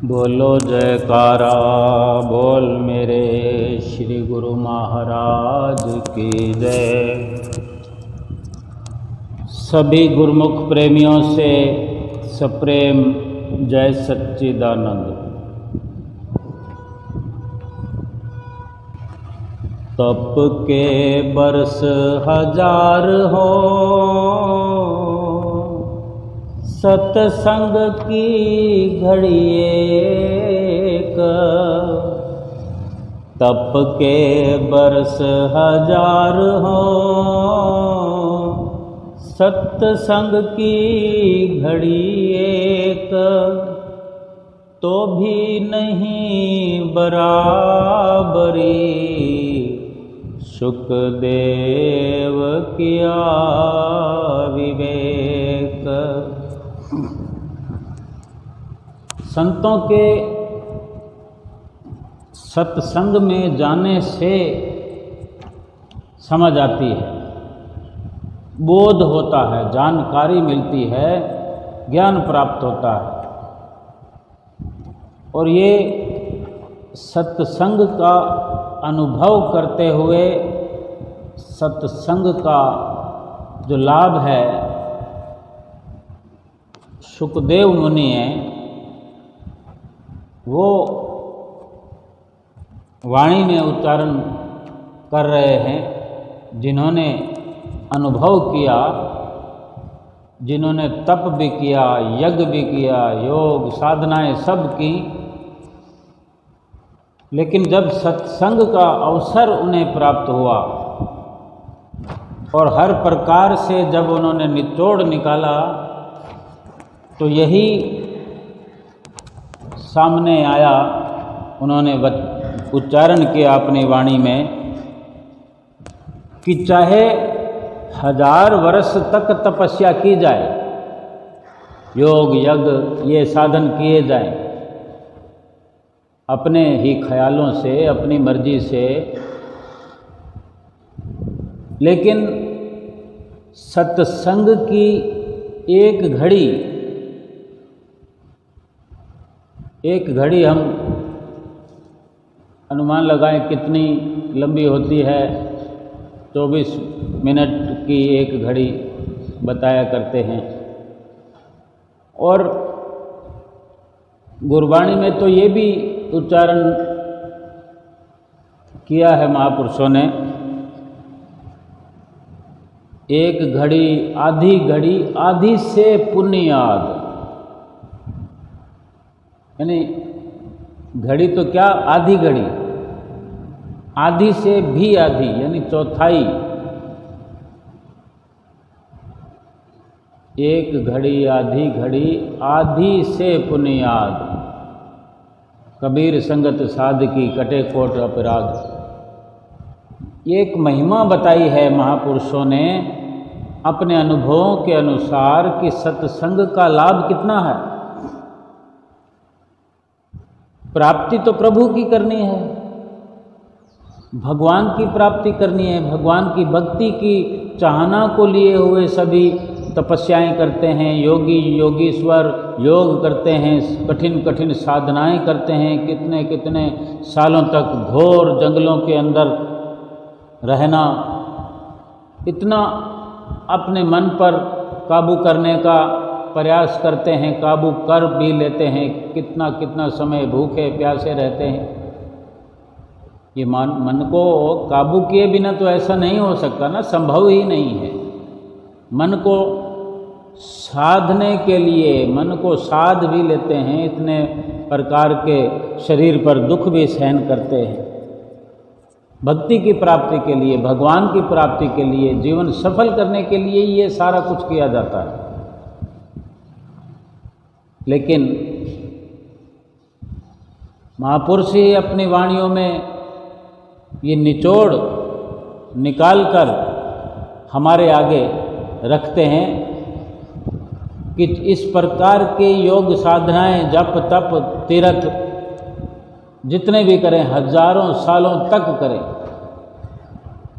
बोलो जयकारा बोल मेरे श्री गुरु महाराज की जय। सभी गुरुमुख प्रेमियों से सप्रेम जय सच्चिदानंद। तप के बरस हजार हो, सत्संग की घड़ी एक। तप के बरस हजार हो, सत्संग की घड़ी एक। तो भी नहीं बराबरी, सुखदेव किया विवेक। संतों के सत्संग में जाने से समझ आती है, बोध होता है, जानकारी मिलती है, ज्ञान प्राप्त होता है। और ये सत्संग का अनुभव करते हुए सत्संग का जो लाभ है, सुखदेव मुनि हैं वो वाणी में उच्चारण कर रहे हैं। जिन्होंने अनुभव किया, जिन्होंने तप भी किया, यज्ञ भी किया, योग साधनाएं सब की, लेकिन जब सत्संग का अवसर उन्हें प्राप्त हुआ और हर प्रकार से जब उन्होंने निचोड़ निकाला, तो यही सामने आया। उन्होंने उच्चारण किया अपनी वाणी में कि चाहे 1000 वर्ष तक तपस्या की जाए, योग यज्ञ ये साधन किए जाएं, अपने ही ख्यालों से, अपनी मर्जी से, लेकिन सत्संग की एक घड़ी हम अनुमान लगाएं कितनी लंबी होती है। 24 मिनट की एक घड़ी बताया करते हैं। और गुरबाणी में तो ये भी उच्चारण किया है महापुरुषों ने, एक घड़ी आधी से पुण्याद। यानी घड़ी तो क्या, आधी घड़ी, आधी से भी आधी, यानी चौथाई। एक घड़ी आधी से पुण्याद। कबीर संगत साध की कटे कोट अपराध। एक महिमा बताई है महापुरुषों ने अपने अनुभवों के अनुसार कि सत्संग का लाभ कितना है। प्राप्ति तो प्रभु की करनी है, भगवान की प्राप्ति करनी है, भगवान की भक्ति की चाहना को लिए हुए सभी तपस्याएं करते हैं, योगी योगीश्वर योग करते हैं, कठिन कठिन साधनाएं करते हैं, कितने कितने सालों तक घोर जंगलों के अंदर रहना, इतना अपने मन पर काबू करने का प्रयास करते हैं, काबू कर भी लेते हैं, कितना कितना समय भूखे प्यासे रहते हैं। ये मन को काबू किए बिना तो ऐसा नहीं हो सकता ना, संभव ही नहीं है। मन को साधने के लिए मन को साध भी लेते हैं, इतने प्रकार के शरीर पर दुख भी सहन करते हैं। भक्ति की प्राप्ति के लिए, भगवान की प्राप्ति के लिए, जीवन सफल करने के लिए ये सारा कुछ किया जाता है। लेकिन महापुरुष ही अपनी वाणियों में ये निचोड़ निकालकर हमारे आगे रखते हैं कि इस प्रकार के योग साधनाएं, जप तप तीर्थ जितने भी करें, हजारों सालों तक करें,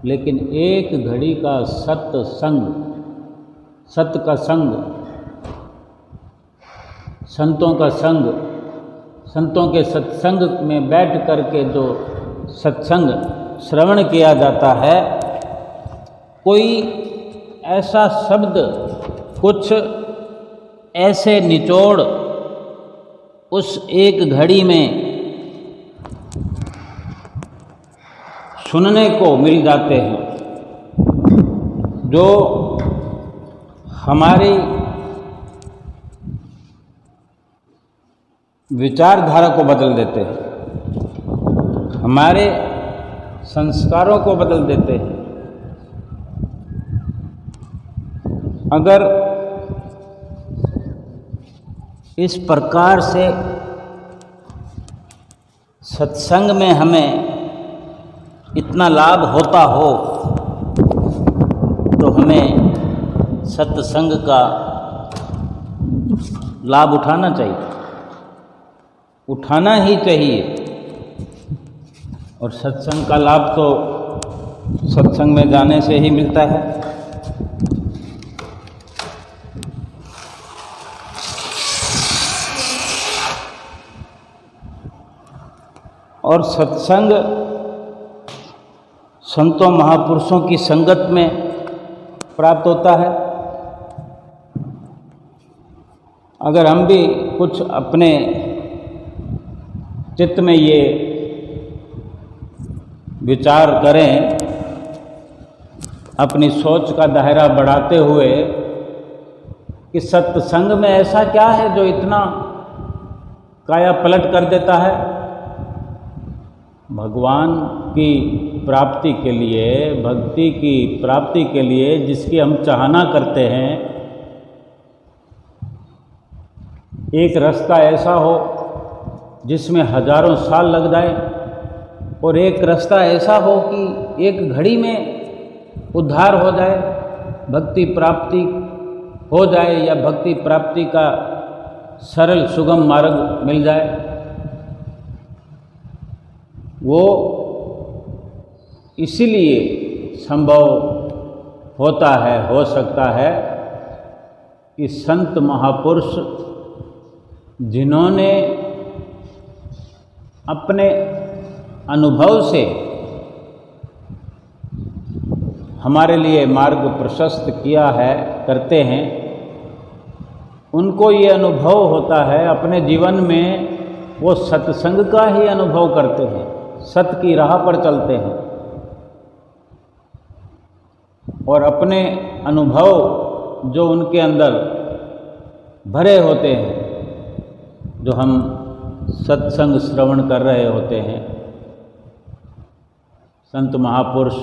लेकिन एक घड़ी का सत्संग, सत्य का संग, संतों का संग, संतों के सत्संग में बैठ कर के जो सत्संग श्रवण किया जाता है, कोई ऐसा शब्द, कुछ ऐसे निचोड़ उस एक घड़ी में सुनने को मिल जाते हैं जो हमारी विचारधारा को बदल देते हैं, हमारे संस्कारों को बदल देते हैं। अगर इस प्रकार से सत्संग में हमें इतना लाभ होता हो तो हमें सत्संग का लाभ उठाना चाहिए, उठाना ही चाहिए। और सत्संग का लाभ तो सत्संग में जाने से ही मिलता है। और सत्संग संतों महापुरुषों की संगत में प्राप्त होता है। अगर हम भी कुछ अपने चित्त में ये विचार करें, अपनी सोच का दायरा बढ़ाते हुए कि सत्संग में ऐसा क्या है जो इतना काया पलट कर देता है। भगवान की प्राप्ति के लिए, भक्ति की प्राप्ति के लिए जिसकी हम चाहना करते हैं, एक रास्ता ऐसा हो जिसमें हजारों साल लग जाए, और एक रास्ता ऐसा हो कि एक घड़ी में उद्धार हो जाए, भक्ति प्राप्ति हो जाए, या भक्ति प्राप्ति का सरल सुगम मार्ग मिल जाए। वो इसीलिए संभव होता है, हो सकता है कि संत महापुरुष जिन्होंने अपने अनुभव से हमारे लिए मार्ग प्रशस्त किया है, करते हैं, उनको ये अनुभव होता है अपने जीवन में, वो सत्संग का ही अनुभव करते हैं, सत्य की राह पर चलते हैं, और अपने अनुभव जो उनके अंदर भरे होते हैं, जो हम सत्संग श्रवण कर रहे होते हैं, संत महापुरुष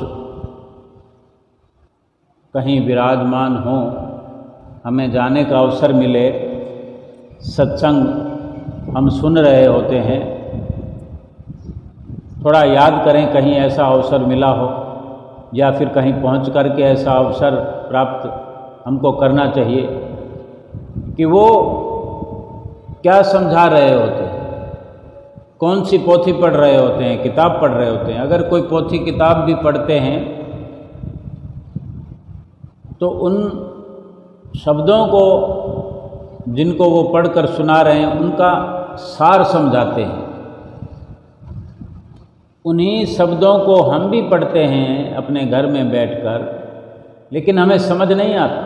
कहीं विराजमान हों, हमें जाने का अवसर मिले, सत्संग हम सुन रहे होते हैं, थोड़ा याद करें कहीं ऐसा अवसर मिला हो, या फिर कहीं पहुंच करके ऐसा अवसर प्राप्त हमको करना चाहिए कि वो क्या समझा रहे होते हैं, कौन सी पोथी पढ़ रहे होते हैं, किताब पढ़ रहे होते हैं। अगर कोई पोथी किताब भी पढ़ते हैं तो उन शब्दों को जिनको वो पढ़कर सुना रहे हैं उनका सार समझाते हैं। उन्हीं शब्दों को हम भी पढ़ते हैं अपने घर में बैठकर, लेकिन हमें समझ नहीं आता।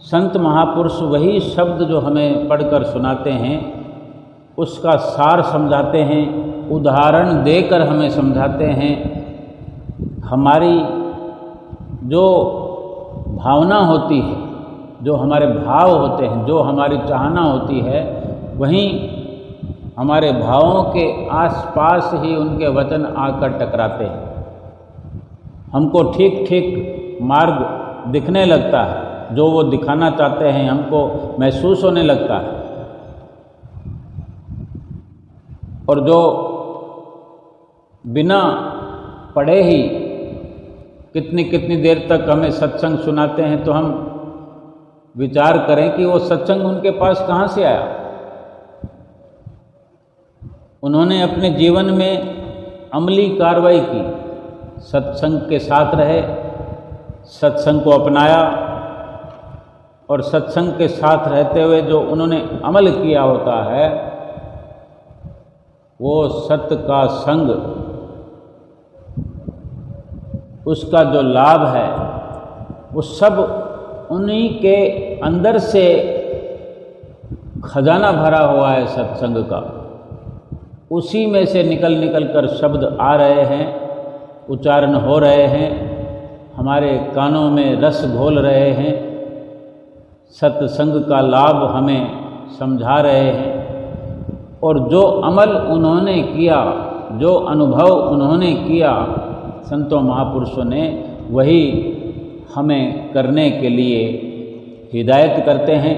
संत महापुरुष वही शब्द जो हमें पढ़कर सुनाते हैं उसका सार समझाते हैं, उदाहरण देकर हमें समझाते हैं। हमारी जो भावना होती है, जो हमारे भाव होते हैं, जो हमारी चाहना होती है, वहीं हमारे भावों के आसपास ही उनके वचन आकर टकराते हैं। हमको ठीक ठीक मार्ग दिखने लगता है, जो वो दिखाना चाहते हैं हमको महसूस होने लगता है। और जो बिना पढ़े ही कितनी कितनी देर तक हमें सत्संग सुनाते हैं, तो हम विचार करें कि वो सत्संग उनके पास कहाँ से आया। उन्होंने अपने जीवन में अमली कार्रवाई की, सत्संग के साथ रहे, सत्संग को अपनाया, और सत्संग के साथ रहते हुए जो उन्होंने अमल किया होता है वो सत्य का संग, उसका जो लाभ है वो सब उन्हीं के अंदर से खजाना भरा हुआ है सत्संग का। उसी में से निकल निकल कर शब्द आ रहे हैं, उच्चारण हो रहे हैं, हमारे कानों में रस घोल रहे हैं, सत्संग का लाभ हमें समझा रहे हैं। और जो अमल उन्होंने किया, जो अनुभव उन्होंने किया संतों महापुरुषों ने, वही हमें करने के लिए हिदायत करते हैं,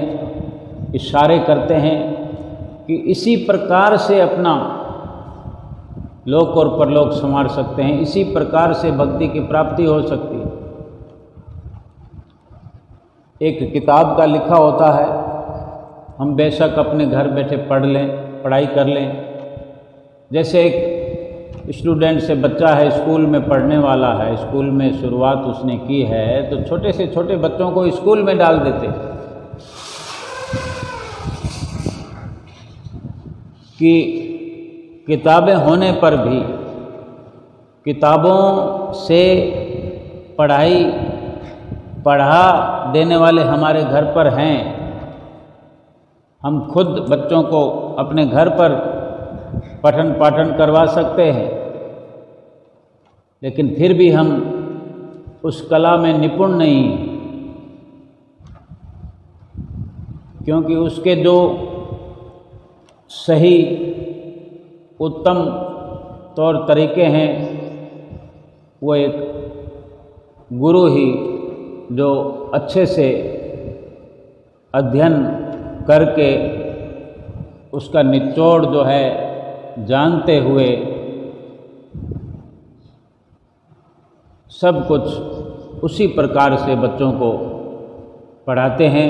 इशारे करते हैं कि इसी प्रकार से अपना लोक और परलोक संवार सकते हैं, इसी प्रकार से भक्ति की प्राप्ति हो सकती है। एक किताब का लिखा होता है, हम बेशक अपने घर बैठे पढ़ लें, पढ़ाई कर लें। जैसे एक स्टूडेंट से बच्चा है, स्कूल में पढ़ने वाला है, स्कूल में शुरुआत उसने की है, तो छोटे से छोटे बच्चों को स्कूल में डाल देते कि किताबें होने पर भी किताबों से पढ़ाई पढ़ा देने वाले हमारे घर पर हैं। हम खुद बच्चों को अपने घर पर पठन पाठन करवा सकते हैं, लेकिन फिर भी हम उस कला में निपुण नहीं, क्योंकि उसके जो सही उत्तम तौर तरीके हैं वो एक गुरु ही जो अच्छे से अध्ययन करके उसका निचोड़ जो है जानते हुए सब कुछ उसी प्रकार से बच्चों को पढ़ाते हैं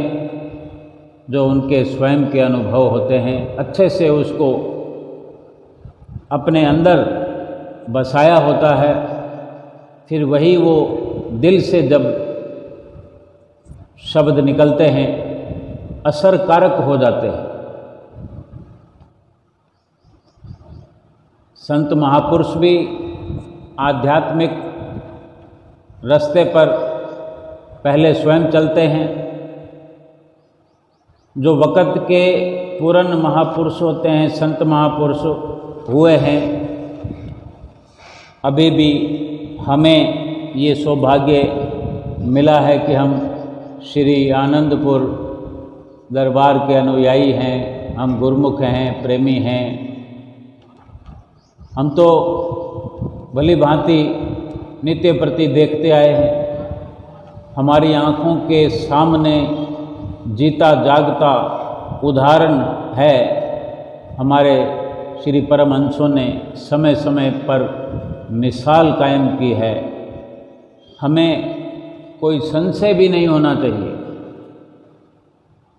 जो उनके स्वयं के अनुभव होते हैं, अच्छे से उसको अपने अंदर बसाया होता है। फिर वही वो दिल से जब शब्द निकलते हैं असरकारक हो जाते हैं। संत महापुरुष भी आध्यात्मिक रास्ते पर पहले स्वयं चलते हैं। जो वक़्त के पूर्ण महापुरुष होते हैं, संत महापुरुष हुए हैं, अभी भी हमें ये सौभाग्य मिला है कि हम श्री आनंदपुर दरबार के अनुयायी हैं, हम गुरुमुख हैं, प्रेमी हैं। हम तो भली भांति नित्य प्रति देखते आए हैं। हमारी आँखों के सामने जीता जागता उदाहरण है। हमारे श्री परमहंसों ने समय समय पर मिसाल कायम की है। हमें कोई संशय भी नहीं होना चाहिए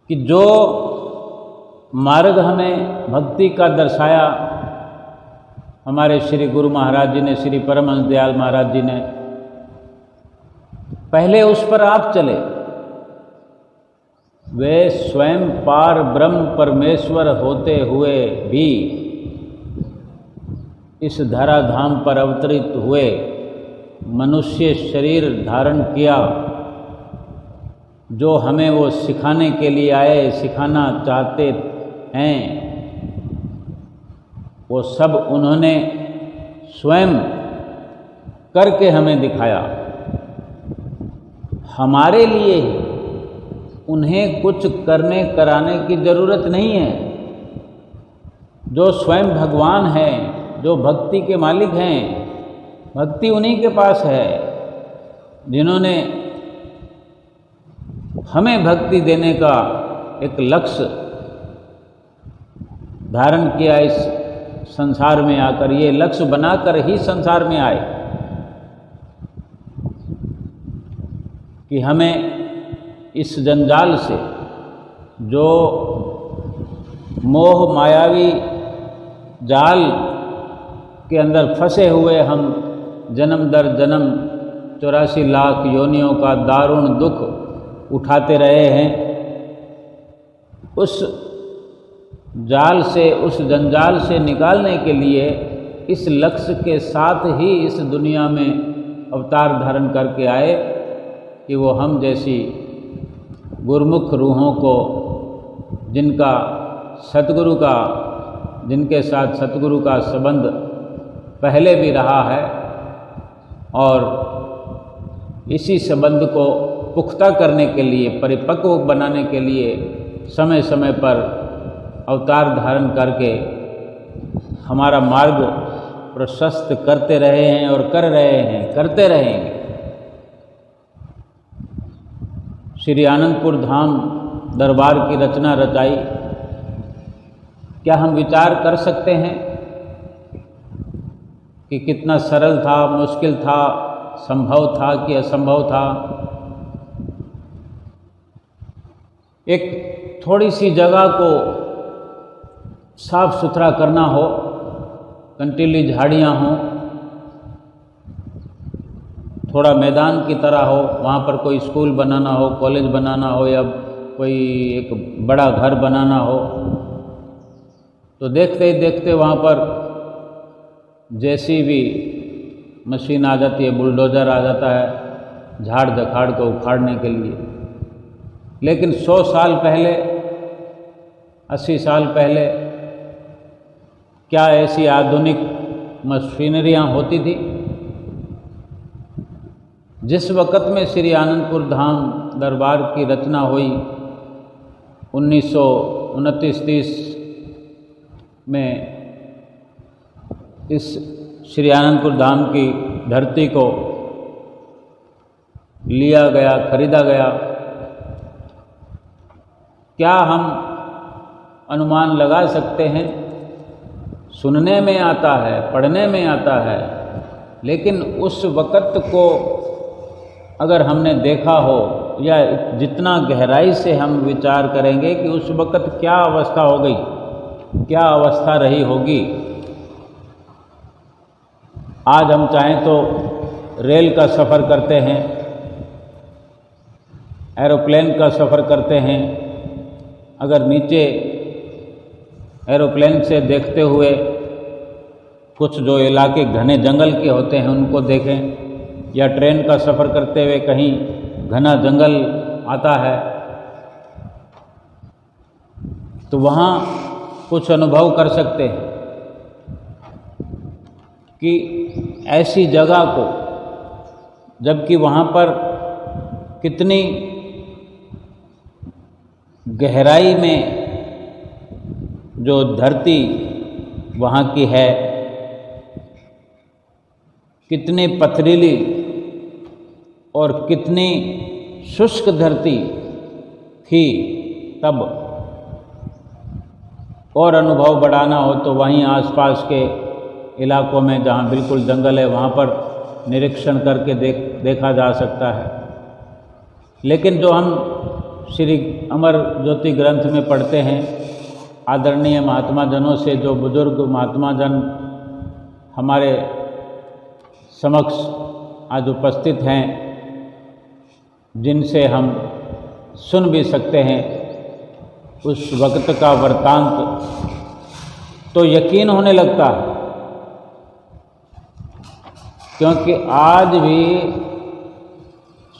कि जो मार्ग हमें भक्ति का दर्शाया हमारे श्री गुरु महाराज जी ने, श्री परमहंस दयाल महाराज जी ने, पहले उस पर आप चले। वे स्वयं पार ब्रह्म परमेश्वर होते हुए भी इस धराधाम पर अवतरित हुए, मनुष्य शरीर धारण किया। जो हमें वो सिखाने के लिए आए, सिखाना चाहते हैं, वो सब उन्होंने स्वयं करके हमें दिखाया। हमारे लिए उन्हें कुछ करने कराने की ज़रूरत नहीं है। जो स्वयं भगवान हैं, जो भक्ति के मालिक हैं, भक्ति उन्हीं के पास है जिन्होंने हमें भक्ति देने का एक लक्ष्य धारण किया। इस संसार में आकर ये लक्ष्य बनाकर ही संसार में आए कि हमें इस जंजाल से, जो मोह मायावी जाल के अंदर फंसे हुए हम जन्म दर जन्म 84 लाख योनियों का दारुण दुख उठाते रहे हैं, उस जाल से, उस जंजाल से निकालने के लिए इस लक्ष्य के साथ ही इस दुनिया में अवतार धारण करके आए कि वो हम जैसी गुरुमुख रूहों को, जिनके साथ सतगुरु का संबंध पहले भी रहा है और इसी संबंध को पुख्ता करने के लिए, परिपक्व बनाने के लिए समय समय पर अवतार धारण करके हमारा मार्ग प्रशस्त करते रहे हैं और कर रहे हैं, करते रहेंगे। श्री आनंदपुर धाम दरबार की रचना रचाई। क्या हम विचार कर सकते हैं कि कितना सरल था, मुश्किल था, संभव था कि असंभव था? एक थोड़ी सी जगह को साफ सुथरा करना हो, कंटीली झाड़ियाँ हों, थोड़ा मैदान की तरह हो, वहाँ पर कोई स्कूल बनाना हो, कॉलेज बनाना हो या कोई एक बड़ा घर बनाना हो, तो देखते ही देखते वहाँ पर जेसीबी मशीन आ जाती है, बुलडोज़र आ जाता है झाड़ झखाड़ को उखाड़ने के लिए। लेकिन 100 साल पहले, 80 साल पहले क्या ऐसी आधुनिक मशीनरियाँ होती थी? जिस वक़्त में श्री आनंदपुर धाम दरबार की रचना हुई 1929-30 में, इस श्री आनंदपुर धाम की धरती को लिया गया, खरीदा गया। क्या हम अनुमान लगा सकते हैं? सुनने में आता है, पढ़ने में आता है, लेकिन उस वक़्त को अगर हमने देखा हो या जितना गहराई से हम विचार करेंगे कि उस वक़्त क्या अवस्था हो गई, क्या अवस्था रही होगी। आज हम चाहें तो रेल का सफ़र करते हैं, एरोप्लेन का सफ़र करते हैं। अगर नीचे एरोप्लेन से देखते हुए कुछ जो इलाके घने जंगल के होते हैं उनको देखें, या ट्रेन का सफ़र करते हुए कहीं घना जंगल आता है, तो वहाँ कुछ अनुभव कर सकते हैं कि ऐसी जगह को, जबकि वहाँ पर कितनी गहराई में जो धरती वहाँ की है, कितनी पथरीली और कितनी शुष्क धरती थी तब। और अनुभव बढ़ाना हो तो वहीं आसपास के इलाकों में जहाँ बिल्कुल जंगल है वहाँ पर निरीक्षण करके देखा जा सकता है। लेकिन जो हम श्री अमर ज्योति ग्रंथ में पढ़ते हैं, आदरणीय महात्मा जनों से, जो बुजुर्ग महात्मा जन हमारे समक्ष आज उपस्थित हैं, जिनसे हम सुन भी सकते हैं उस वक्त का वृत्तांत, तो यकीन होने लगता है। क्योंकि आज भी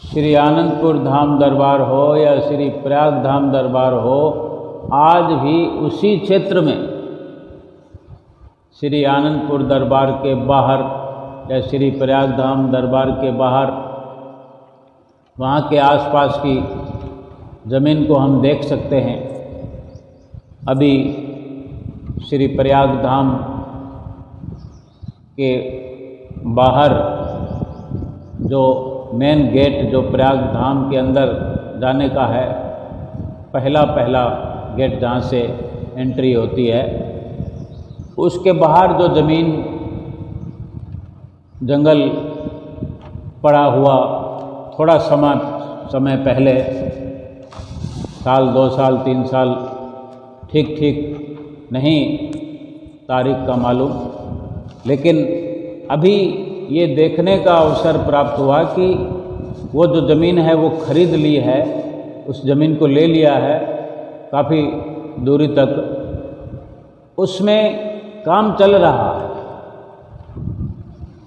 श्री आनंदपुर धाम दरबार हो या श्री प्रयाग धाम दरबार हो, आज भी उसी क्षेत्र में श्री आनंदपुर दरबार के बाहर या श्री प्रयाग धाम दरबार के बाहर, वहाँ के आसपास की ज़मीन को हम देख सकते हैं। अभी श्री प्रयाग धाम के बाहर जो मेन गेट, जो प्रयाग धाम के अंदर जाने का है, पहला गेट जहाँ से एंट्री होती है, उसके बाहर जो ज़मीन जंगल पड़ा हुआ, थोड़ा समय पहले, साल 2 साल 3 साल, ठीक नहीं तारीख का मालूम, लेकिन अभी ये देखने का अवसर प्राप्त हुआ कि वो जो ज़मीन है वो खरीद ली है, उस ज़मीन को ले लिया है काफ़ी दूरी तक, उसमें काम चल रहा है।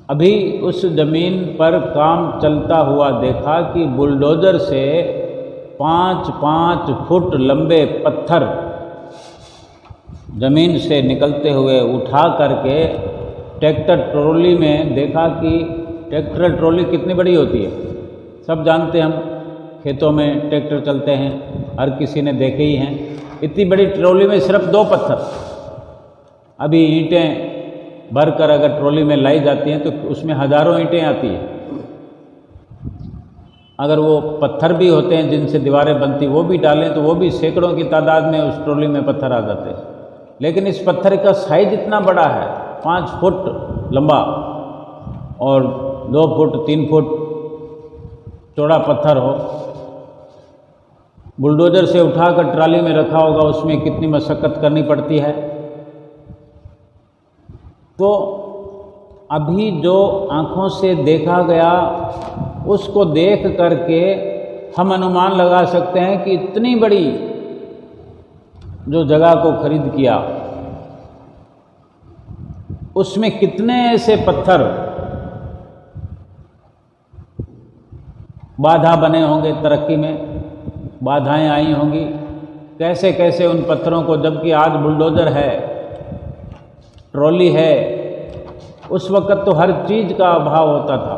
अभी उस ज़मीन पर काम चलता हुआ देखा कि बुलडोज़र से 5-5 फुट लंबे पत्थर ज़मीन से निकलते हुए उठा करके ट्रैक्टर ट्रॉली में देखा कि ट्रैक्टर ट्रॉली कितनी बड़ी होती है, सब जानते हैं, हम खेतों में ट्रैक्टर चलते हैं, हर किसी ने देखे ही हैं। इतनी बड़ी ट्रॉली में सिर्फ 2 पत्थर। अभी ईंटें भरकर अगर ट्रॉली में लाई जाती हैं तो उसमें हज़ारों ईंटें आती हैं। अगर वो पत्थर भी होते हैं जिनसे दीवारें बनती, वो भी डालें तो वो भी सैकड़ों की तादाद में उस ट्रॉली में पत्थर आ जाते हैं। लेकिन इस पत्थर का साइज इतना बड़ा है, 5 फुट लंबा और 2 फुट 3 फुट चौड़ा पत्थर हो, बुलडोज़र से उठाकर ट्राली में रखा होगा, उसमें कितनी मशक्क़त करनी पड़ती है। तो अभी जो आँखों से देखा गया उसको देख करके हम अनुमान लगा सकते हैं कि इतनी बड़ी जो जगह को खरीद किया उसमें कितने ऐसे पत्थर बाधा बने होंगे, तरक्की में बाधाएं आई होंगी, कैसे कैसे उन पत्थरों को, जबकि आज बुलडोज़र है, ट्रॉली है, उस वक़्त तो हर चीज़ का अभाव होता था।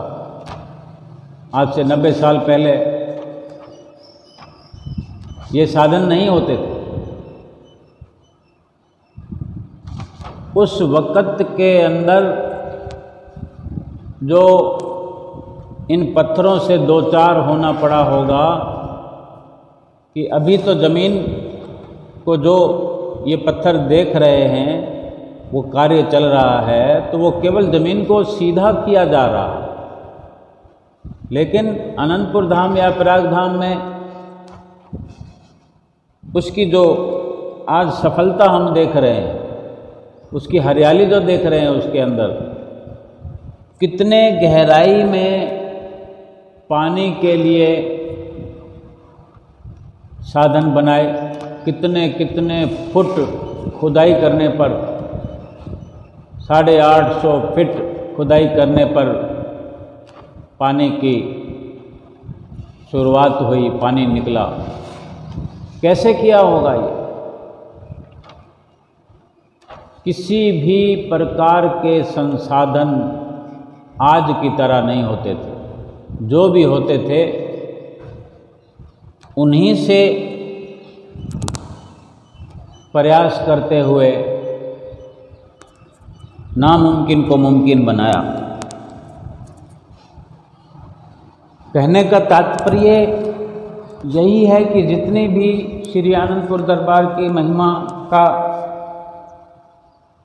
आज से 90 साल पहले ये साधन नहीं होते थे। उस वक़्त के अंदर जो इन पत्थरों से दो चार होना पड़ा होगा कि अभी तो ज़मीन को जो ये पत्थर देख रहे हैं वो कार्य चल रहा है, तो वो केवल ज़मीन को सीधा किया जा रहा है। लेकिन अनंतपुर धाम या प्रयाग धाम में उसकी जो आज सफलता हम देख रहे हैं, उसकी हरियाली जो देख रहे हैं, उसके अंदर कितने गहराई में पानी के लिए साधन बनाए, कितने कितने फुट खुदाई करने पर, 850 फीट खुदाई करने पर पानी की शुरुआत हुई, पानी निकला। कैसे किया होगा ये? किसी भी प्रकार के संसाधन आज की तरह नहीं होते थे। जो भी होते थे उन्हीं से प्रयास करते हुए नामुमकिन को मुमकिन बनाया। कहने का तात्पर्य यही है कि जितनी भी श्री आनंदपुर दरबार की महिमा का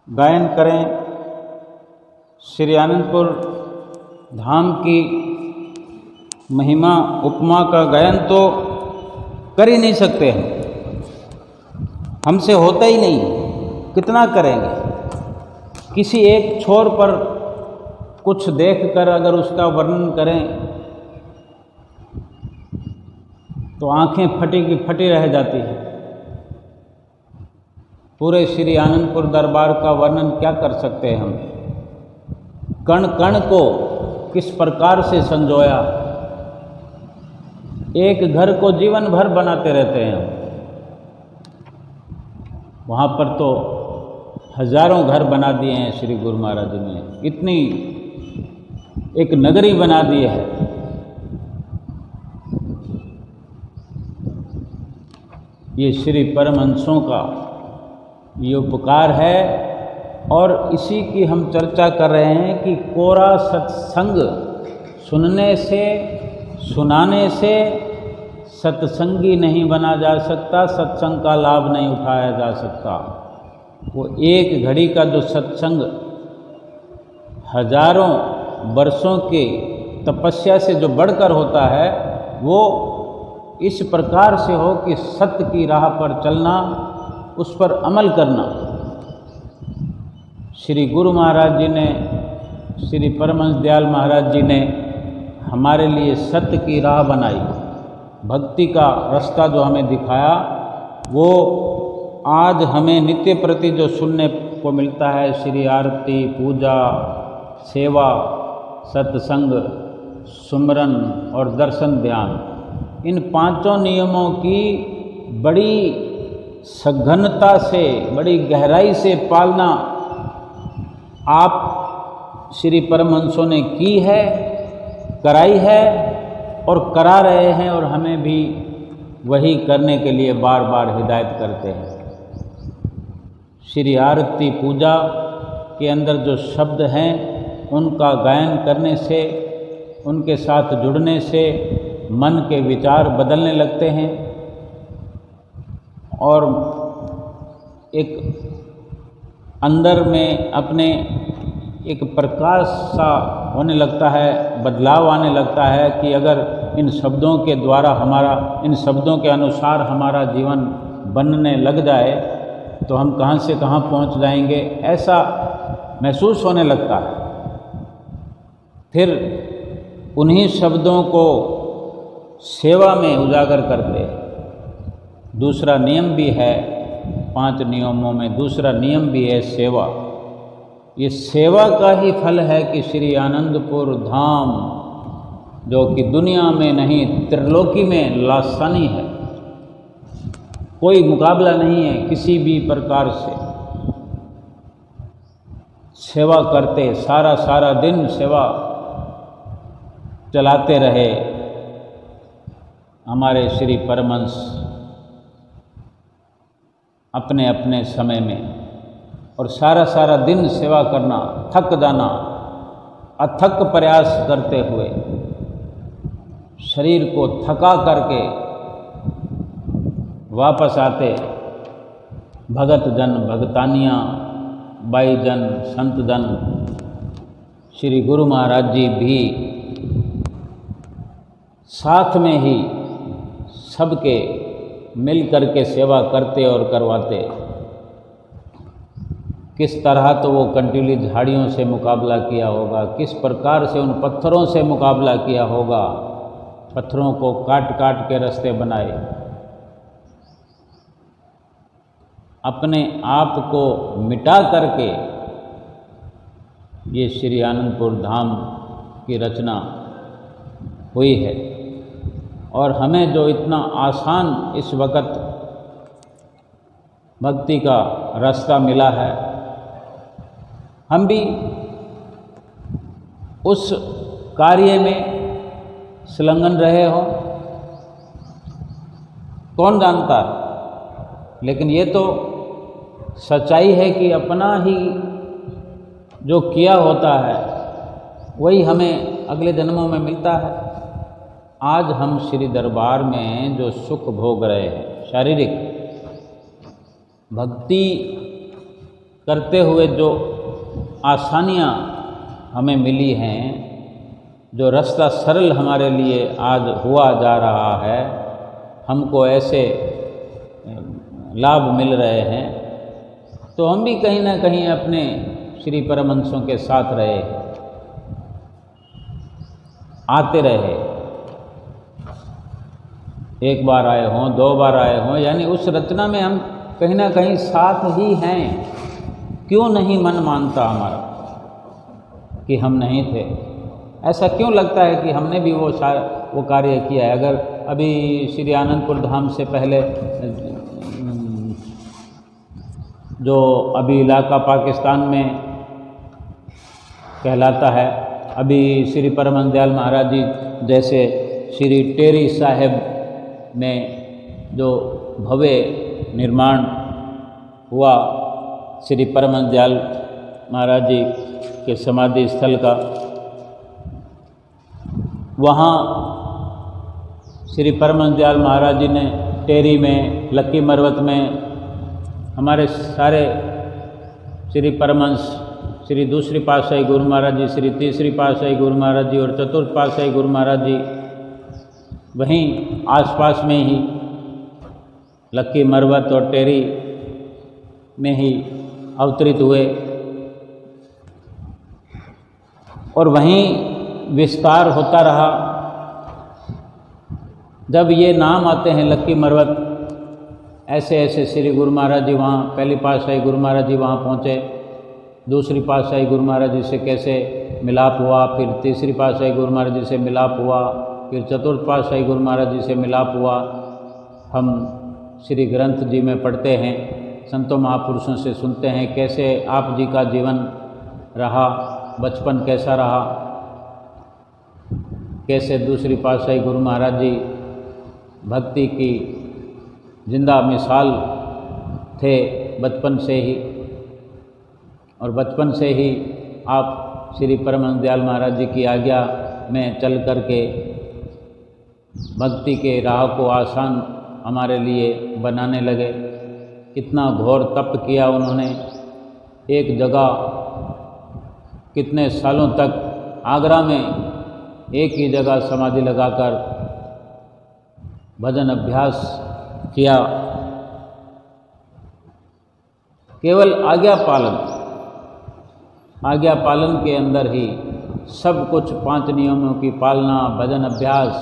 गायन करें, श्री आनंदपुर धाम की महिमा उपमा का गायन तो कर ही नहीं सकते हम, हमसे होता ही नहीं, कितना करेंगे। किसी एक छोर पर कुछ देखकर अगर उसका वर्णन करें तो आंखें फटी की फटी रह जाती है। पूरे श्री आनंदपुर दरबार का वर्णन क्या कर सकते हैं हम? कण कण को किस प्रकार से संजोया, एक घर को जीवन भर बनाते रहते हैं हम। वहाँ पर तो हजारों घर बना दिए हैं श्री गुरु महाराज जी ने, इतनी एक नगरी बना दी है। ये श्री परमहंसों का ये उपकार है और इसी की हम चर्चा कर रहे हैं कि कोरा सत्संग सुनने से, सुनाने से सत्संगी नहीं बना जा सकता, सत्संग का लाभ नहीं उठाया जा सकता। वो एक घड़ी का जो सत्संग हजारों वर्षों के तपस्या से जो बढ़कर होता है, वो इस प्रकार से हो कि सत्य की राह पर चलना, उस पर अमल करना। श्री गुरु महाराज जी ने, श्री परमहंस दयाल महाराज जी ने हमारे लिए सत्य की राह बनाई, भक्ति का रास्ता जो हमें दिखाया, वो आज हमें नित्य प्रति जो सुनने को मिलता है, श्री आरती, पूजा, सेवा, सत्संग, सुमरन और दर्शन ध्यान, इन पांचों नियमों की बड़ी सघनता से, बड़ी गहराई से पालना आप श्री परमहंसों ने की है, कराई है और करा रहे हैं, और हमें भी वही करने के लिए बार बार हिदायत करते हैं। श्री आरती पूजा के अंदर जो शब्द हैं उनका गायन करने से, उनके साथ जुड़ने से मन के विचार बदलने लगते हैं और एक अंदर में अपने एक प्रकाश सा होने लगता है, बदलाव आने लगता है कि अगर इन शब्दों के द्वारा इन शब्दों के अनुसार हमारा जीवन बनने लग जाए तो हम कहाँ से कहाँ पहुँच जाएंगे, ऐसा महसूस होने लगता है। फिर उन्हीं शब्दों को सेवा में उजागर करते हैं। दूसरा नियम भी है, 5 नियमों में दूसरा नियम भी है सेवा। ये सेवा का ही फल है कि श्री आनंदपुर धाम, जो कि दुनिया में नहीं त्रिलोकी में लासानी है, कोई मुकाबला नहीं है किसी भी प्रकार से। सेवा करते सारा दिन सेवा चलाते रहे हमारे श्री परमहंस अपने अपने समय में, और सारा दिन सेवा करना, थक जाना, अथक प्रयास करते हुए शरीर को थका करके वापस आते भगत जन, भगतानियाँ, बाई जन, संत जन, श्री गुरु महाराज जी भी साथ में ही सबके मिल करके सेवा करते और करवाते। किस तरह तो वो कंटीली झाड़ियों से मुकाबला किया होगा, किस प्रकार से उन पत्थरों से मुकाबला किया होगा, पत्थरों को काट काट के रास्ते बनाए, अपने आप को मिटा करके ये श्री आनंदपुर धाम की रचना हुई है। और हमें जो इतना आसान इस वक़्त भक्ति का रास्ता मिला है, हम भी उस कार्य में संलग्न रहे हों, कौन जानता। लेकिन ये तो सच्चाई है कि अपना ही जो किया होता है वही हमें अगले जन्मों में मिलता है। आज हम श्री दरबार में जो सुख भोग रहे हैं, शारीरिक भक्ति करते हुए जो आसानियाँ हमें मिली हैं, जो रास्ता सरल हमारे लिए आज हुआ जा रहा है, हमको ऐसे लाभ मिल रहे हैं, तो हम भी कहीं ना कहीं अपने श्री परमहंसों के साथ रहे, आते रहे। एक बार आए हों, 2 बार आए हों, यानी उस रचना में हम कहीं ना कहीं साथ ही हैं। क्यों नहीं मन मानता हमारा कि हम नहीं थे? ऐसा क्यों लगता है कि हमने भी वो कार्य किया है? अगर अभी श्री आनंदपुर धाम से पहले जो अभी इलाका पाकिस्तान में कहलाता है, अभी श्री परमहंस दयाल महाराज जी जैसे श्री टेरी साहिब में जो भव्य निर्माण हुआ श्री परमहंस दयाल महाराज जी के समाधि स्थल का, वहाँ श्री परमहंस दयाल महाराज जी ने टेरी में, लक्की मरवत में हमारे सारे श्री परमहंस, श्री दूसरी पातशाही गुरु महाराज जी, श्री तीसरी पातशाही गुरु महाराज जी और चतुर्थ पातशाही गुरु महाराज जी वहीं आसपास में ही लक्की मरवत और टेरी में ही अवतरित हुए और वहीं विस्तार होता रहा। जब ये नाम आते हैं लक्की मरवत, ऐसे ऐसे श्री गुरु महाराज जी वहाँ, पहली पातशाही गुरु महाराज जी वहाँ पहुँचे, दूसरी पातशाही गुरु महाराज जी से कैसे मिलाप हुआ, फिर तीसरी पातशाही गुरु महाराज जी से मिलाप हुआ, फिर चतुर्थ पातशाही गुरु महाराज जी से मिलाप हुआ। हम श्री ग्रंथ जी में पढ़ते हैं, संतों महापुरुषों से सुनते हैं कैसे आप जी का जीवन रहा, बचपन कैसा रहा, कैसे दूसरी पातशाही गुरु महाराज जी भक्ति की जिंदा मिसाल थे बचपन से ही, और बचपन से ही आप श्री परमहंस दयाल महाराज जी की आज्ञा में चल कर के भक्ति के राह को आसान हमारे लिए बनाने लगे। कितना घोर तप किया उन्होंने, एक जगह कितने सालों तक आगरा में एक ही जगह समाधि लगाकर भजन अभ्यास किया। केवल आज्ञा पालन के अंदर ही सब कुछ, 5 नियमों की पालना, भजन अभ्यास।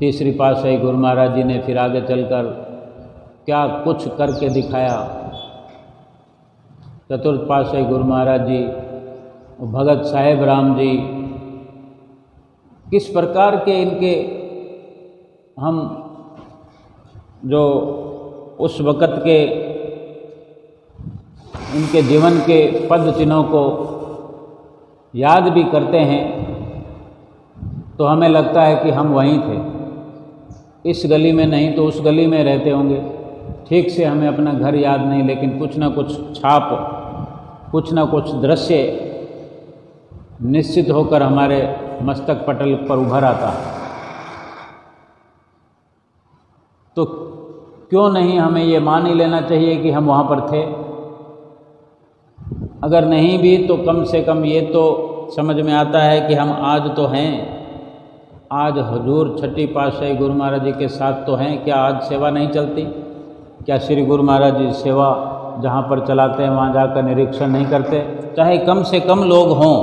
तीसरी पातशाही गुरु महाराज जी ने फिर आगे चलकर क्या कुछ करके दिखाया। चतुर्थ पातशाही गुरु महाराज जी, भगत साहेब राम जी, किस प्रकार के इनके हम जो उस वक़्त के इनके जीवन के पद चिन्हों को याद भी करते हैं तो हमें लगता है कि हम वहीं थे, इस गली में नहीं तो उस गली में रहते होंगे। ठीक से हमें अपना घर याद नहीं, लेकिन कुछ ना कुछ छाप, कुछ ना कुछ दृश्य निश्चित होकर हमारे मस्तक पटल पर उभर आता है। तो क्यों नहीं हमें ये मान ही लेना चाहिए कि हम वहाँ पर थे। अगर नहीं भी तो कम से कम ये तो समझ में आता है कि हम आज तो हैं, आज हुजूर छठी पातशाही गुरु महाराज जी के साथ तो हैं। क्या आज सेवा नहीं चलती? क्या श्री गुरु महाराज जी सेवा जहाँ पर चलाते हैं वहाँ जाकर निरीक्षण नहीं करते? चाहे कम से कम लोग हों।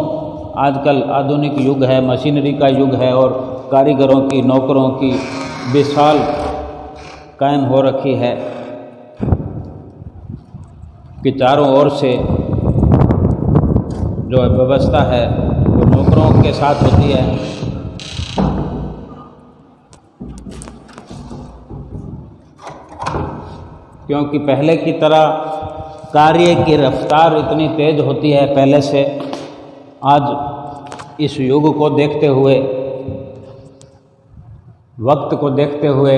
आजकल आधुनिक युग है, मशीनरी का युग है और कारीगरों की, नौकरों की विशाल कायम हो रखी है कि चारों ओर से जो व्यवस्था है वो नौकरों के साथ होती है। क्योंकि पहले की तरह कार्य की रफ्तार इतनी तेज होती है पहले से। आज इस युग को देखते हुए, वक्त को देखते हुए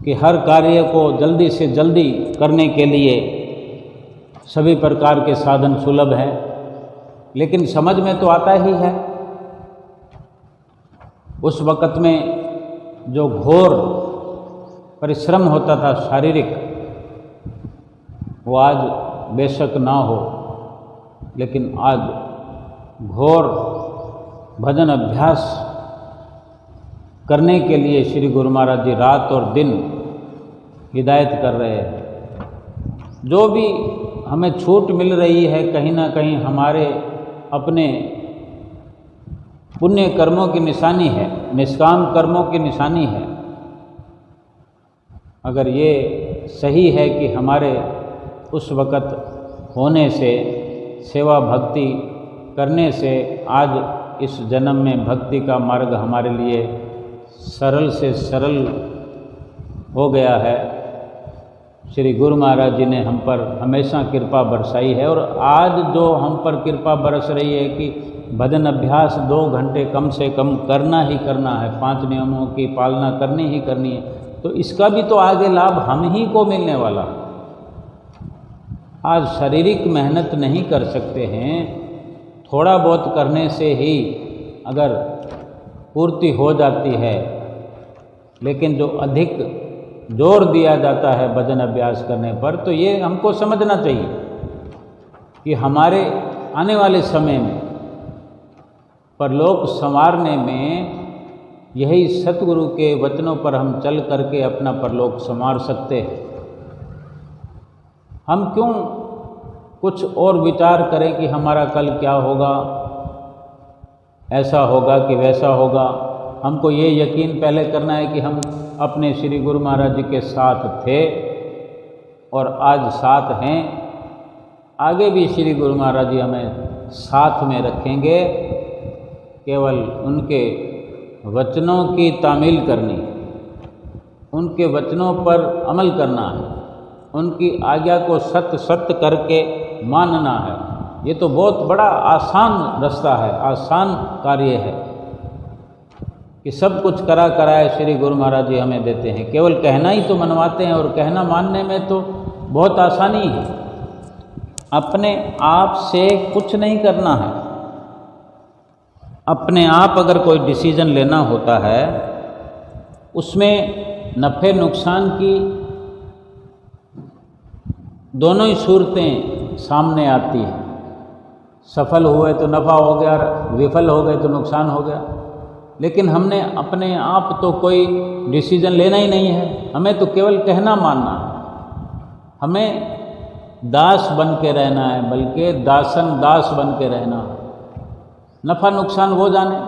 कि हर कार्य को जल्दी से जल्दी करने के लिए सभी प्रकार के साधन सुलभ हैं, लेकिन समझ में तो आता ही है। उस वक़्त में जो घोर परिश्रम होता था शारीरिक, वो आज बेशक ना हो, लेकिन आज घोर भजन अभ्यास करने के लिए श्री गुरु महाराज जी रात और दिन हिदायत कर रहे हैं। जो भी हमें छूट मिल रही है कहीं ना कहीं हमारे अपने पुण्य कर्मों की निशानी है, निष्काम कर्मों की निशानी है। अगर ये सही है कि हमारे उस वक़्त होने से, सेवा भक्ति करने से आज इस जन्म में भक्ति का मार्ग हमारे लिए सरल से सरल हो गया है। श्री गुरु महाराज जी ने हम पर हमेशा कृपा बरसाई है और आज जो हम पर कृपा बरस रही है कि भजन अभ्यास 2 घंटे कम से कम करना ही करना है, 5 नियमों की पालना करनी ही करनी है, तो इसका भी तो आगे लाभ हम ही को मिलने वाला। आज शारीरिक मेहनत नहीं कर सकते हैं, थोड़ा बहुत करने से ही अगर पूर्ति हो जाती है, लेकिन जो अधिक जोर दिया जाता है भजन अभ्यास करने पर, तो ये हमको समझना चाहिए कि हमारे आने वाले समय में परलोक संवारने में यही सतगुरु के वचनों पर हम चल करके अपना परलोक संवार सकते हैं। हम क्यों कुछ और विचार करें कि हमारा कल क्या होगा, ऐसा होगा कि वैसा होगा। हमको ये यकीन पहले करना है कि हम अपने श्री गुरु महाराज जी के साथ थे और आज साथ हैं। आगे भी श्री गुरु महाराज जी हमें साथ में रखेंगे। केवल उनके वचनों की तामील करनी, उनके वचनों पर अमल करना है, उनकी आज्ञा को सत्य सत्य करके मानना है। ये तो बहुत बड़ा आसान रास्ता है, आसान कार्य है कि सब कुछ करा कराए श्री गुरु महाराज जी हमें देते हैं। केवल कहना ही तो मनवाते हैं और कहना मानने में तो बहुत आसानी है। अपने आप से कुछ नहीं करना है। अपने आप अगर कोई डिसीजन लेना होता है उसमें नफ़े नुकसान की दोनों ही सूरतें सामने आती हैं। सफल हुए तो नफ़ा हो गया, विफल हो गए तो नुकसान हो गया। लेकिन हमने अपने आप तो कोई डिसीजन लेना ही नहीं है, हमें तो केवल कहना मानना है। हमें दास बन के रहना है, बल्कि दासन दास बन के रहना है। नफ़ा नुकसान वो जाने,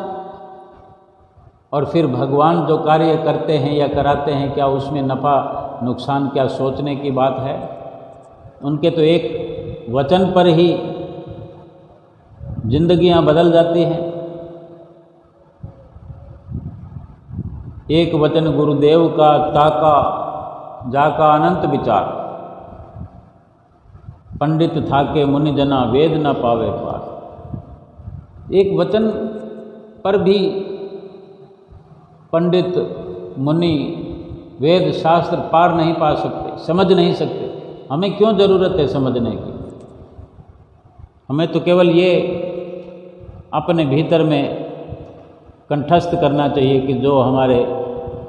और फिर भगवान जो कार्य करते हैं या कराते हैं, क्या उसमें नफ़ा नुकसान क्या सोचने की बात है? उनके तो एक वचन पर ही जिंदगियां बदल जाती हैं। एक वचन गुरुदेव का ताका जाका अनंत विचार, पंडित थाके मुनि जना वेद न पावे पार। एक वचन पर भी पंडित मुनि वेद शास्त्र पार नहीं पा सकते, समझ नहीं सकते। हमें क्यों ज़रूरत है समझने की? हमें तो केवल ये अपने भीतर में कंठस्थ करना चाहिए कि जो हमारे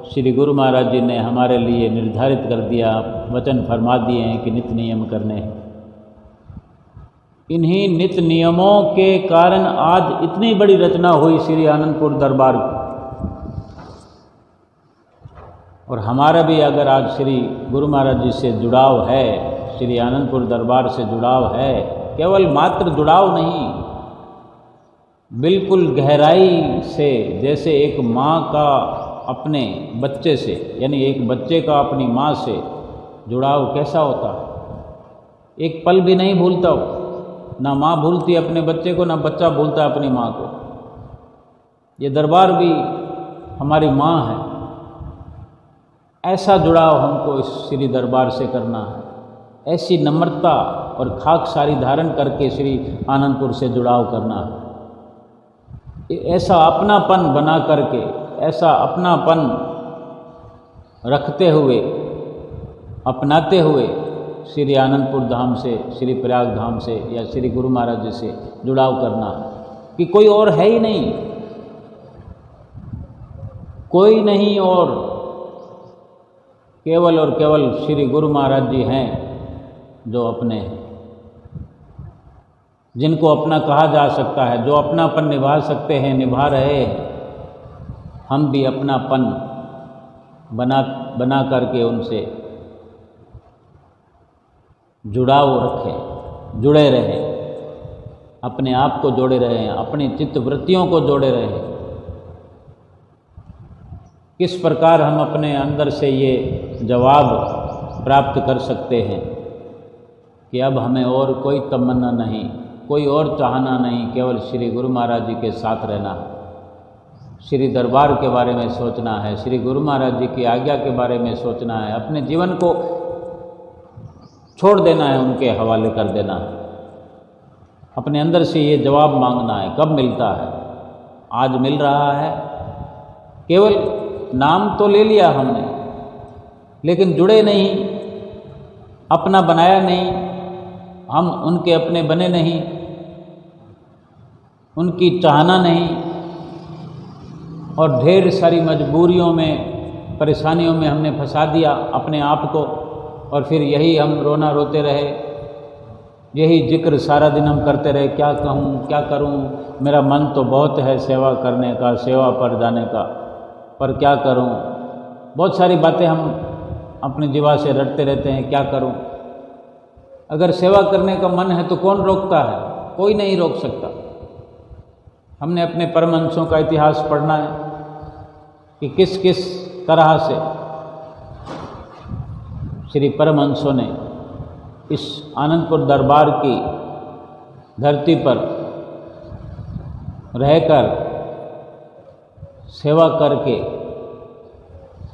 श्री गुरु महाराज जी ने हमारे लिए निर्धारित कर दिया, वचन फरमा दिए हैं कि नित्य नियम करने हैं। इन्हीं नित्य नियमों के कारण आज इतनी बड़ी रचना हुई श्री आनंदपुर दरबार की। और हमारा भी अगर आज श्री गुरु महाराज जी से जुड़ाव है, श्री आनंदपुर दरबार से जुड़ाव है, केवल मात्र जुड़ाव नहीं, बिल्कुल गहराई से, जैसे एक माँ का अपने बच्चे से, यानी एक बच्चे का अपनी माँ से जुड़ाव कैसा होता है। एक पल भी नहीं भूलता हो, ना माँ भूलती अपने बच्चे को, ना बच्चा भूलता अपनी माँ को। ये दरबार भी हमारी माँ है। ऐसा जुड़ाव हमको इस श्री दरबार से करना है। ऐसी नम्रता और खाकसारी धारण करके श्री आनंदपुर से जुड़ाव करना है। ऐसा अपनापन बना करके, ऐसा अपनापन रखते हुए, अपनाते हुए श्री आनंदपुर धाम से, श्री प्रयाग धाम से या श्री गुरु महाराज जी से जुड़ाव करना है कि कोई और है ही नहीं, कोई नहीं और केवल और केवल श्री गुरु महाराज जी हैं जो अपने, जिनको अपना कहा जा सकता है, जो अपनापन निभा सकते हैं, निभा रहे हैं। हम भी अपनापन बना करके उनसे जुड़ाव रखें, जुड़े रहें, अपने आप को जोड़े रहें, अपनी चित्त वृत्तियों को जोड़े रहें। किस प्रकार हम अपने अंदर से ये जवाब प्राप्त कर सकते हैं कि अब हमें और कोई तमन्ना नहीं, कोई और चाहना नहीं, केवल श्री गुरु महाराज जी के साथ रहना है, श्री दरबार के बारे में सोचना है, श्री गुरु महाराज जी की आज्ञा के बारे में सोचना है, अपने जीवन को छोड़ देना है, उनके हवाले कर देना है। अपने अंदर से ये जवाब मांगना है। कब मिलता है? आज मिल रहा है। केवल नाम तो ले लिया हमने, लेकिन जुड़े नहीं, अपना बनाया नहीं, हम उनके अपने बने नहीं, उनकी चाहना नहीं, और ढेर सारी मजबूरियों में, परेशानियों में हमने फंसा दिया अपने आप को। और फिर यही हम रोना रोते रहे, यही जिक्र सारा दिन हम करते रहे, क्या कहूँ क्या करूँ, मेरा मन तो बहुत है सेवा करने का, सेवा पर जाने का, पर क्या करूँ। बहुत सारी बातें हम अपनी जीवा से रटते रहते हैं, क्या करूँ। अगर सेवा करने का मन है तो कौन रोकता है? कोई नहीं रोक सकता। हमने अपने परमहंसों का इतिहास पढ़ना है, कि किस किस तरह से श्री परमहंसों ने इस आनंदपुर दरबार की धरती पर रहकर सेवा करके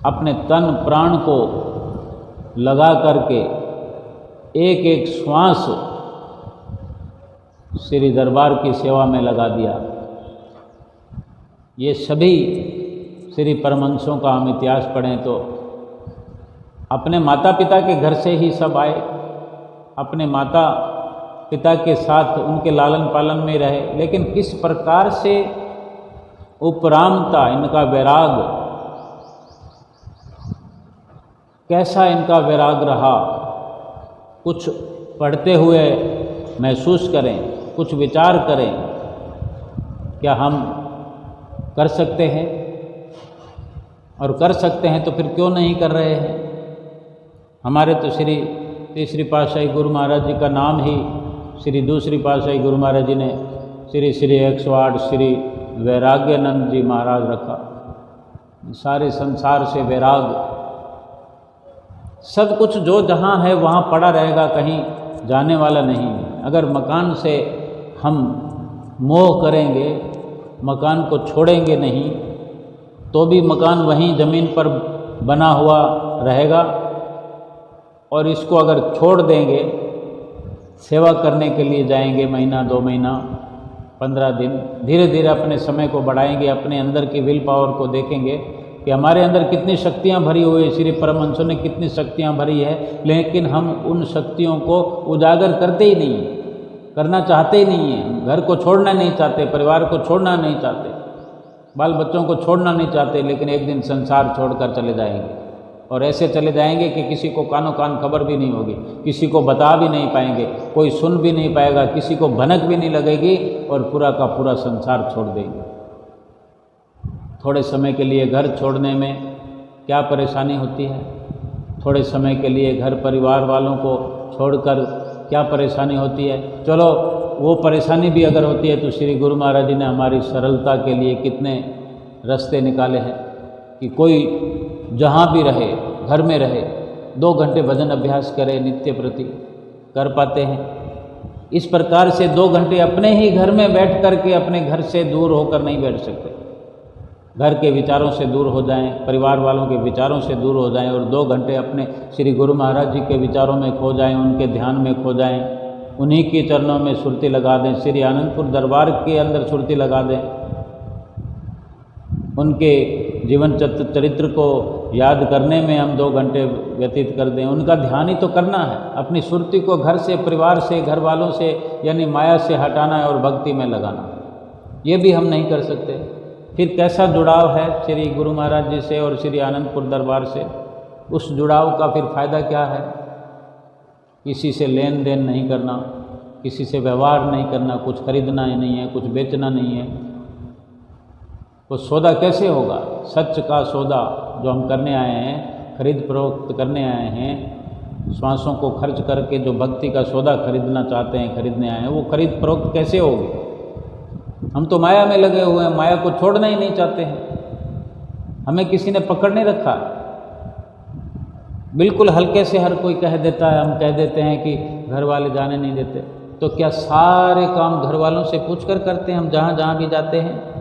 अपने तन प्राण को लगा करके एक एक श्वास श्री दरबार की सेवा में लगा दिया। ये सभी श्री परमहंसों का हम इतिहास पढ़ें तो अपने माता पिता के घर से ही सब आए, अपने माता पिता के साथ उनके लालन पालन में रहे, लेकिन किस प्रकार से उपरामता इनका वैराग, कैसा इनका वैराग रहा, कुछ पढ़ते हुए महसूस करें, कुछ विचार करें। क्या हम कर सकते हैं? और कर सकते हैं तो फिर क्यों नहीं कर रहे हैं? हमारे तो श्री तीसरी पातशाही गुरु महाराज जी का नाम ही श्री दूसरी पातशाही गुरु महाराज जी ने श्री श्री 108 श्री वैराग्यानंद जी महाराज रखा। सारे संसार से वैराग, सब कुछ जो जहाँ है वहाँ पड़ा रहेगा, कहीं जाने वाला नहीं है। अगर मकान से हम मोह करेंगे, मकान को छोड़ेंगे नहीं, तो भी मकान वहीं ज़मीन पर बना हुआ रहेगा। और इसको अगर छोड़ देंगे, सेवा करने के लिए जाएंगे, महीना 2 महीना 15 दिन, धीरे धीरे अपने समय को बढ़ाएंगे, अपने अंदर की विल पावर को देखेंगे कि हमारे अंदर कितनी शक्तियाँ भरी हुई है, श्री परमहंसों ने कितनी शक्तियाँ भरी है, लेकिन हम उन शक्तियों को उजागर करते ही नहीं, करना चाहते ही नहीं हैं। घर को छोड़ना नहीं चाहते, परिवार को छोड़ना नहीं चाहते, बाल बच्चों को छोड़ना नहीं चाहते, लेकिन एक दिन संसार छोड़कर चले जाएंगे। और ऐसे चले जाएंगे कि किसी को कानो कान खबर भी नहीं होगी, किसी को बता भी नहीं पाएंगे, कोई सुन भी नहीं पाएगा, किसी को भनक भी नहीं लगेगी, और पूरा का पूरा संसार छोड़ देंगे। थोड़े समय के लिए घर छोड़ने में क्या परेशानी होती है, थोड़े समय के लिए घर परिवार वालों को छोड़कर क्या परेशानी होती है। चलो वो परेशानी भी अगर होती है तो श्री गुरु महाराज जी ने हमारी सरलता के लिए कितने रास्ते निकाले हैं कि कोई जहाँ भी रहे, घर में रहे, 2 घंटे भजन अभ्यास करे, नित्य प्रति कर पाते हैं। इस प्रकार से 2 घंटे अपने ही घर में बैठ कर के अपने घर से दूर होकर नहीं बैठ सकते। घर के विचारों से दूर हो जाएं, परिवार वालों के विचारों से दूर हो जाएं, और 2 घंटे अपने श्री गुरु महाराज जी के विचारों में खो जाएं, उनके ध्यान में खो जाएं, उन्हीं के चरणों में सुरती लगा दें, श्री आनंदपुर दरबार के अंदर सुरती लगा दें, उनके जीवन चरित्र को याद करने में हम 2 घंटे व्यतीत कर दें। उनका ध्यान ही तो करना है। अपनी सुरती को घर से, परिवार से, घर वालों से, यानी माया से हटाना है और भक्ति में लगाना। ये भी हम नहीं कर सकते। फिर कैसा जुड़ाव है श्री गुरु महाराज जी से और श्री आनंदपुर दरबार से? उस जुड़ाव का फिर फायदा क्या है? किसी से लेन देन नहीं करना, किसी से व्यवहार नहीं करना, कुछ खरीदना ही नहीं है, कुछ बेचना नहीं है। वो सौदा कैसे होगा? सच का सौदा जो हम करने आए हैं, खरीद फरोख्त करने आए हैं, श्वासों को खर्च करके जो भक्ति का सौदा खरीदना चाहते हैं, खरीदने आए हैं, वो खरीद फरोख्त कैसे होगी? हम तो माया में लगे हुए हैं, माया को छोड़ना ही नहीं चाहते हैं। हमें किसी ने पकड़ नहीं रखा। बिल्कुल हल्के से हर कोई कह देता है, हम कह देते हैं कि घर वाले जाने नहीं देते। तो क्या सारे काम घर वालों से पूछकर करते हैं? हम जहाँ जहाँ भी जाते हैं,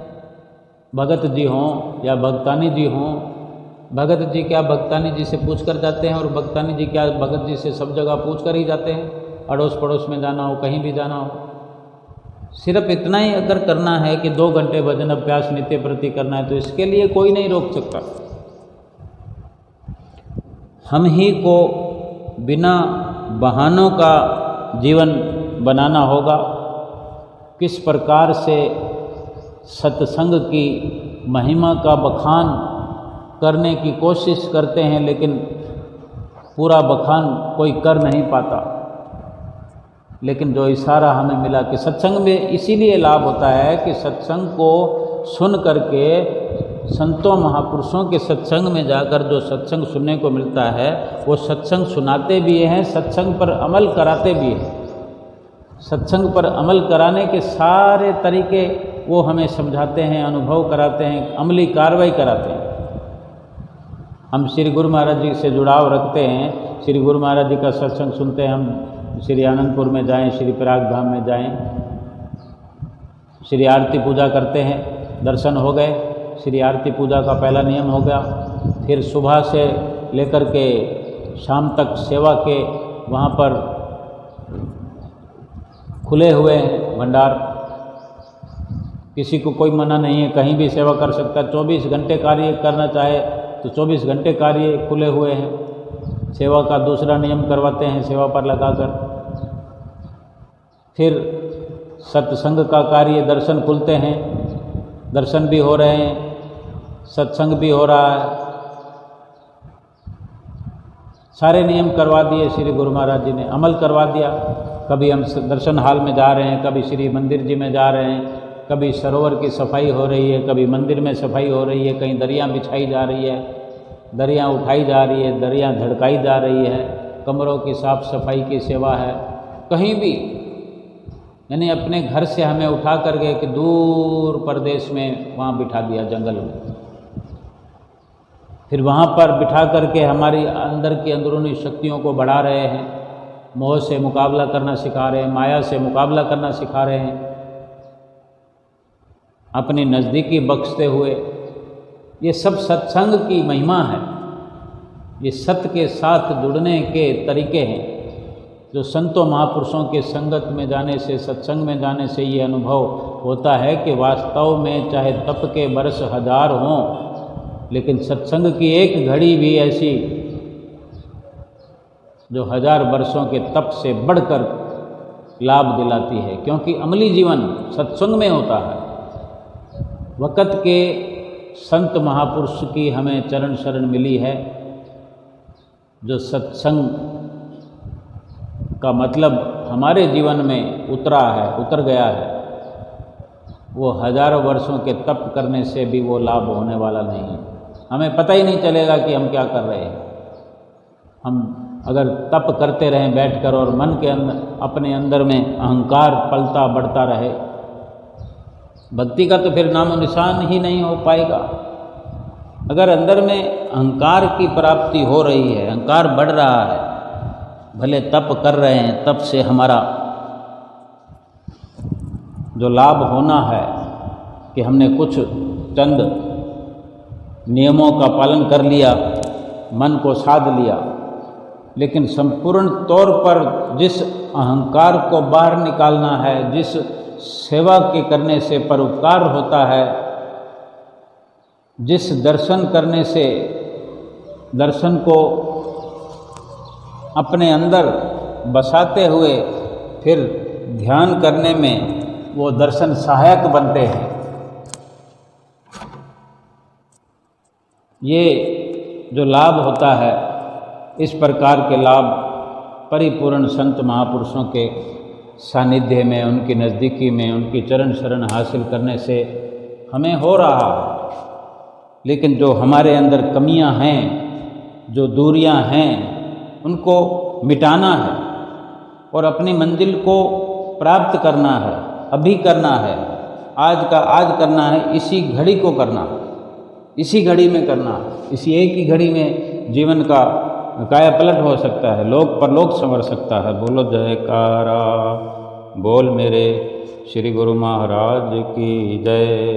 भगत जी हों या भगतानी जी हों, भगत जी क्या भगतानी जी से पूछ कर जाते हैं, और भगतानी जी क्या भगत जी से सब जगह पूछ कर ही जाते हैं। अड़ोस पड़ोस में जाना हो, कहीं भी जाना हो, सिर्फ इतना ही अगर करना है कि 2 घंटे भजन अभ्यास नित्य प्रति करना है, तो इसके लिए कोई नहीं रोक सकता। हम ही को बिना बहानों का जीवन बनाना होगा। किस प्रकार से सत्संग की महिमा का बखान करने की कोशिश करते हैं, लेकिन पूरा बखान कोई कर नहीं पाता। लेकिन जो इशारा हमें मिला कि सत्संग में इसीलिए लाभ होता है कि सत्संग को सुन करके, संतों महापुरुषों के सत्संग में जाकर जो सत्संग सुनने को मिलता है, वो सत्संग सुनाते भी हैं, सत्संग पर अमल कराते भी हैं। सत्संग पर अमल कराने के सारे तरीके वो हमें समझाते हैं, अनुभव कराते हैं, अमली कार्रवाई कराते हैं। हम श्री गुरु महाराज जी से जुड़ाव रखते हैं, श्री गुरु महाराज जी का सत्संग सुनते हैं, हम श्री आनंदपुर में जाएं, श्री प्रयाग धाम में जाएं, श्री आरती पूजा करते हैं, दर्शन हो गए, श्री आरती पूजा का पहला नियम हो गया। फिर सुबह से लेकर के शाम तक सेवा के वहाँ पर खुले हुए हैं भंडार, किसी को कोई मना नहीं है, कहीं भी सेवा कर सकता है। 24 घंटे कार्य करना चाहे तो 24 घंटे कार्य खुले हुए हैं। सेवा का दूसरा नियम करवाते हैं सेवा पर लगाकर। फिर सत्संग का कार्य, दर्शन खुलते हैं, दर्शन भी हो रहे हैं, सत्संग भी हो रहा है। सारे नियम करवा दिए श्री गुरु महाराज जी ने, अमल करवा दिया। कभी हम दर्शन हाल में जा रहे हैं, कभी श्री मंदिर जी में जा रहे हैं, कभी सरोवर की सफाई हो रही है, कभी मंदिर में सफाई हो रही है, कहीं दरियाँ बिछाई जा रही है, दरियाँ उठाई जा रही है, दरियाँ धड़काई जा रही है, कमरों की साफ सफाई की सेवा है। कहीं भी यानी अपने घर से हमें उठा कर गए कि दूर प्रदेश में वहाँ बिठा दिया जंगल में, फिर वहाँ पर बिठा करके हमारी अंदर की अंदरूनी शक्तियों को बढ़ा रहे हैं, मोह से मुकाबला करना सिखा रहे हैं, माया से मुकाबला करना सिखा रहे हैं, अपनी नज़दीकी बख्शते हुए। ये सब सत्संग की महिमा है, ये सत्य के साथ जुड़ने के तरीके हैं जो संतों महापुरुषों के संगत में जाने से, सत्संग में जाने से ये अनुभव होता है कि वास्तव में चाहे तप के बरस हजार हों, लेकिन सत्संग की एक घड़ी भी ऐसी जो 1000 वर्षों के तप से बढ़कर लाभ दिलाती है, क्योंकि अमली जीवन सत्संग में होता है। वक़्त के संत महापुरुष की हमें चरण शरण मिली है, जो सत्संग का मतलब हमारे जीवन में उतरा है, उतर गया है। वो हजारों वर्षों के तप करने से भी वो लाभ होने वाला नहीं है। हमें पता ही नहीं चलेगा कि हम क्या कर रहे हैं। हम अगर तप करते रहें बैठकर और मन के अंदर, अपने अंदर में अहंकार पलता बढ़ता रहे, भक्ति का तो फिर नामो निशान ही नहीं हो पाएगा। अगर अंदर में अहंकार की प्राप्ति हो रही है, अहंकार बढ़ रहा है, भले तप कर रहे हैं, तप से हमारा जो लाभ होना है कि हमने कुछ चंद नियमों का पालन कर लिया, मन को साध लिया, लेकिन संपूर्ण तौर पर जिस अहंकार को बाहर निकालना है, जिस सेवा के करने से परोपकार होता है, जिस दर्शन करने से दर्शन को अपने अंदर बसाते हुए फिर ध्यान करने में वो दर्शन सहायक बनते हैं, ये जो लाभ होता है, इस प्रकार के लाभ परिपूर्ण संत महापुरुषों के सानिध्य में, उनकी नज़दीकी में, उनकी चरण शरण हासिल करने से हमें हो रहा है। लेकिन जो हमारे अंदर कमियां हैं, जो दूरियां हैं, उनको मिटाना है और अपनी मंजिल को प्राप्त करना है, अभी करना है, आज का आज करना है, इसी घड़ी को करना, इसी घड़ी में करना, इसी एक ही घड़ी में जीवन का काया पलट हो सकता है, लोक परलोक संवर सकता है। बोलो जयकारा, बोल मेरे श्री गुरु महाराज की जय।